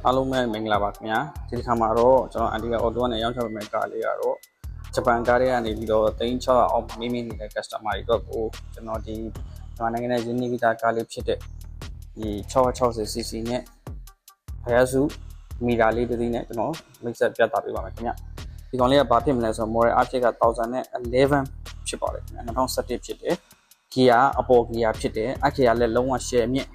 အားလုံးပဲမင်္ဂလာပါခင်ဗျာဒီတစ်ခါမှာတော့ကျွန်တော်အန်တီကအော်တိုနဲ့ရောင်းချပေးမယ့်ကားလေးကတော့ဂျပန်ကားတွေကနေပြီးတော့3600အောင်မိမိနေတဲ့ customer တွေအတွက်ကိုကျွန်တော်ဒီမြန်မာနိုင်ငံရဲ့ရင်းနှီးပြီးသားကားလေးဖြစ်တဲ့ဒီ 660cc နဲ့ဖယားစုမီတာလေးတစ်စီးနဲ့ကျွန်တော်မိတ်ဆက်ပြသပေးပါမယ်ခင်ဗျာဒီကောင်လေးကဘာဖြစ်မလဲဆိုတော့ model အဖြစ်က1011ဖြစ်ပါတယ်ခင်ဗျာ2017ဖြစ်တယ် gear အပေါ် gear ဖြစ်တယ်အခေရလည်းလုံးဝ share မြင့်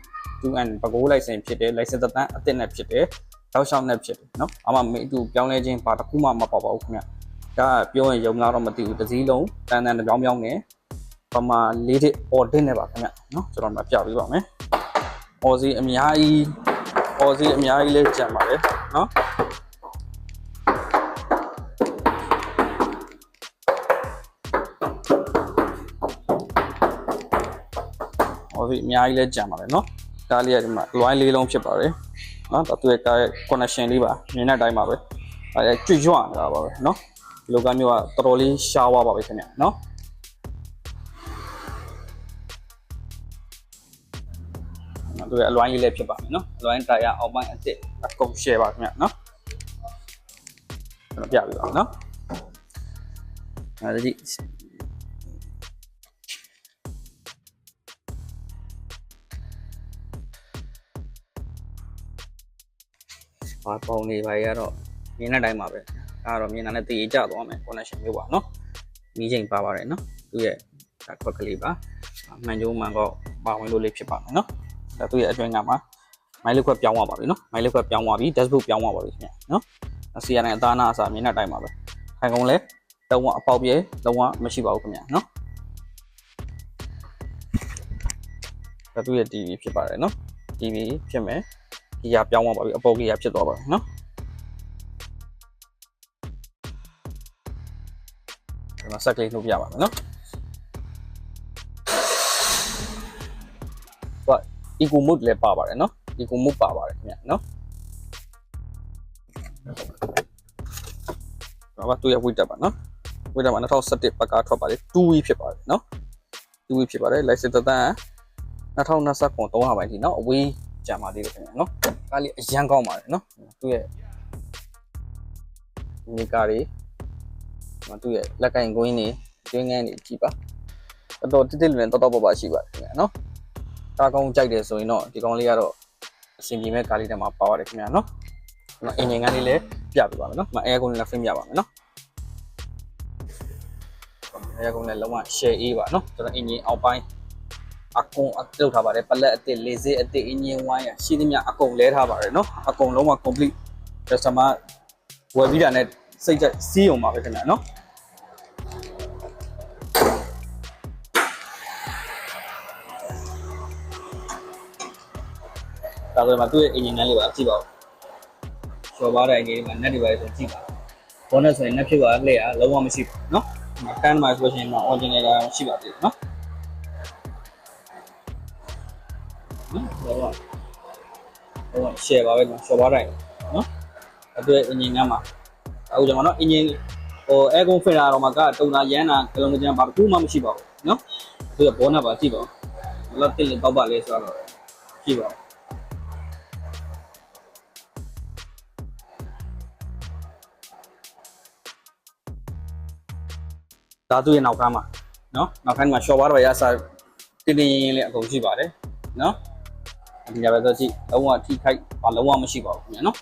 2N ဘကိုး license ဖြစ်တယ် license သက်တမ်းအသစ်နဲ့ဖြစ်တယ်တောက်လျှောက်နဲ့ဖြစ်တယ်เนาะအမှမင်းအတူပြောင်းလဲခြင်းဘာတစ်ခုမှမပေါ့ပါဘူးခင်ဗျဒါကပြောရင်ယုံလားတော့မသိဘူးတစ်စည်းလုံးတန်တန်ပြောင်းပြောင်းနဲ့ပမာလေးတစ် audit နဲ့ပါခင်ဗျเนาะကျွန်တော်မပြပေးပါမယ်အော်စီအများကြီးလေးကြံပါတယ်เนาะအော်စီအများကြီးလေးကြံပါတယ်เนาะကားလေးကဒီမှာလွိုင်းလေးလုံးဖြစ်ပါတယ်နော်သူရဲ့ကားရဲ့ connection လေးပါမြင်တဲ့အတိုင်းပါပဲအဲကြွကြွနေတာပါပဲနော်ဒီလိုကားမျိုးကတော်တော်လေးရှားသွားပါပဲခင်ဗျနော်သူရဲ့အလွိုင်းလေးလည်းဖြစ်ပါမယ်နော်အလွိုင်းတာယာအောက်ပိုင်းအစ်စ်အကုန် share ပါခင်ဗျနော်ကျွန်တော်ပြပြပါမယ်နော်အဲဒီဘာပုံလေးပါရတော့မြင်တဲ့အတိုင်းပါပဲအဲ့တော့မြင်တာနဲ့တည်ကြသွားမယ် connection မျိုးပါနော်မီးချိန်ပါပါတယ်နော်သူရဲ့ခွက်ကလေးပါမှန်ကျိုးမှန်တော့ပါဝင်လို့လေးဖြစ်ပါမယ်နော်ဒါသူရဲ့အတွင်းကမှာမိုင်းလေးခွက်ပြောင်းသွားပါပြီနော်မိုင်းလေးခွက်ပြောင်းသွားပြီ dashboard ပြောင်းသွားပါပြီခင်ဗျနော်အစီရတဲ့အသားနာအစားမြင်တဲ့အတိုင်းပါပဲခိုင်ကုန်လဲလုံးဝအပေါက်ပြဲလုံးဝမရှိပါဘူးခင်ဗျနော်ဒါသူရဲ့ TV ဖြစ်ပါတယ်နော် TV ဖြစ်မယ်ဒီရပြောင်းသွားပါပြီအပေါ်ကြီးရဖြစ်သွားပါပြီနော်ဒီမှာ set လေးနှုတ်ပြပါမယ်နော်ဟုတ် eco mode လည်းပါပါတယ်နော် eco mode ပါပါတယ်ခင်ဗျနော်ဘာသူရဝိတက်ပါနော်ဝိတက်မှာ2017ပတ်ကားထွက်ပါတယ်2 week ဖြစ်ပါတယ်နော်2 week ဖြစ်ပါတယ် license သက်တမ်း2029 300ပိုင်းထိနော်အဝေးကြံပါသေးတယ်ခင်ဗျနော်ကားလေးအရန်ကောင်းပါတယ်နော်သူရဲ့ဒီကားလေးသူရဲ့လက်ကင်ကွင်းနေတွင်းငန်းနေကြည့်ပါတော်တိတိလွင်တော်တော်ပပရှိပါတယ်ခင်ဗျနော်ကားကောင်းကြိုက်တယ်ဆိုရင်တော့ဒီကောင်လေးကတော့အဆင်ပြေမဲ့ကားလေးတွေမှာပါပါတယ်ခင်ဗျနော်အင်ဂျင်ကလေးလည်းပြပြပါမယ်နော်အဲကွန်းလည်းဖင်းပြပါမယ်နော်အဲကွန်းလည်းလုံးဝ share A ပါနော်ကျွန်တော်အင်ဂျင်အောက်ပိုင်းအကုန်အတုပ်ထားပါတယ်ပလက်အစ်စ်လေဆေးအစ်စ်အင်ဂျင်ဝိုင်းရရှိသမျှအကုန်လဲထားပါတယ်နော်အကုန်လုံးက complete customer ဝယ်ပြီးတာနဲ့စိတ်ကြစီးအောင်ပါပဲခင်ဗျာနော်ဒါဆိုမှသူ့ရဲ့ engine လေးပါကြည့်ပါဦးကျော်ပါတဲ့အင်ဂျင်မှာ net တွေပါဆိုကြည့်ပါဘောနက်ဆိုရင် net ဖြစ်ပါလက်ရလုံးဝမရှိဘူးနော်တန်းမှာဆိုရှင်မှာ original ကရှိပါသေးတယ်နော်တော့ share ပါပဲကျော်ပါတိုင်းနော်အဲ့ဒီ engine ကမှာအခုကျွန်တော်နော် engine ဟို air con filter တော့မှာကတုံတာရမ်းတာကလုံးကကျန်ဘာတစ်ခုမှမရှိပါဘူးနော်သူကဘောနက်ပါကြည့်ပါဦးလက်တစ်လေးတောက်ပါလေဆိုတော့ကြည့်ပါဦးဒါသူရဲ့နောက်ကမ်းမှာနော်နောက်ကမ်းမှာ short bar တော့ရစားတင်းတင်းရင်းလေးအကုန်ရှိပါတယ်နော်ဒီကြပဲဆိုကြည့်လုံးဝထိခိုက်ဘာလုံးဝမရှိပါဘူးခင်ဗျာနော်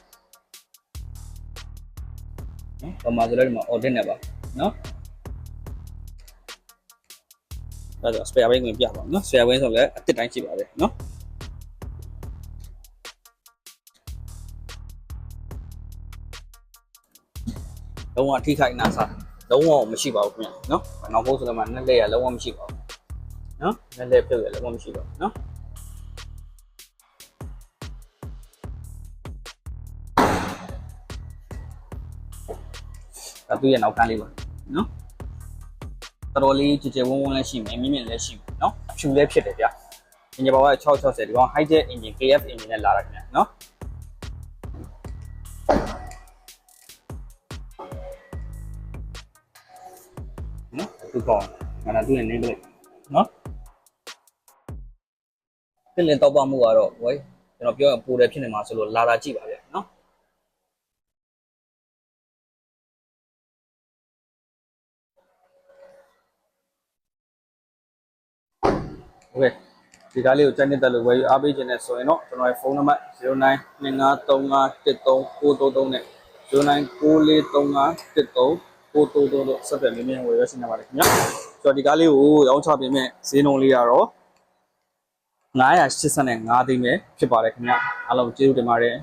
ပမာဆိုလည်းဒီမှာ audit နဲ့ပါနော်ဒါဆို spare wing ကိုပြပါမယ်နော် spare wing ဆိုလည်းအစ်စ်တိုင်းရှိပါတယ်နော်လုံးဝထိခိုက်နာစားလုံးဝမရှိပါဘူးခင်ဗျာနော်နောက်ဖို့ဆိုလည်းမှနဲ့လက်ရလုံးဝမရှိပါဘူးနော်နဲ့လက်ပြုတ်ရလုံးဝမရှိပါဘူးနော်ဒါသူ့ရဲ့နောက်ကန်းလေးပါနော်တော်တော်လေးကြည်ကြဲဝန်းဝန်းလည်းရှိမယ်မြင့်မြင့်လည်းရှိမယ်နော်အဖြူလည်းဖြစ်တယ်ဗျာအင်ဂျင်ပါဝါ660ဒီကောင် high tech engine KF engine နဲ့လာတာခင်ဗျာနော်သူကောင်ငါသူ့ရဲ့ name plate နော်တင်လင်းတော့ပါမှုကတော့ဝိုင်းကျွန်တော်ပြောရပိုတယ်ဖြစ်နေမှာဆိုလို့လာတာကြည့်ပါဗျာနော် โอเคဒီကားလေးကိုကြိုက်နေတဲ့လို့ဝယ်ယူအားပေးခြင်းနဲ့ဆိုရင်တော့ကျွန်တော်ရဲ့ဖုန်းနံပါတ်0925359333နဲ့0994351393တို့ဆက်သွယ်မြင်ဝယ်ရရှိနေပါတယ်ခင်ဗျာဆိုတော့ဒီကားလေးကိုရောင်းချပေးမဲ့ဈေးနှုန်းလေးကတော့985သိန်းပဲဖြစ်ပါတယ်ခင်ဗျာအားလုံးကျေးဇူးတင်ပါတယ်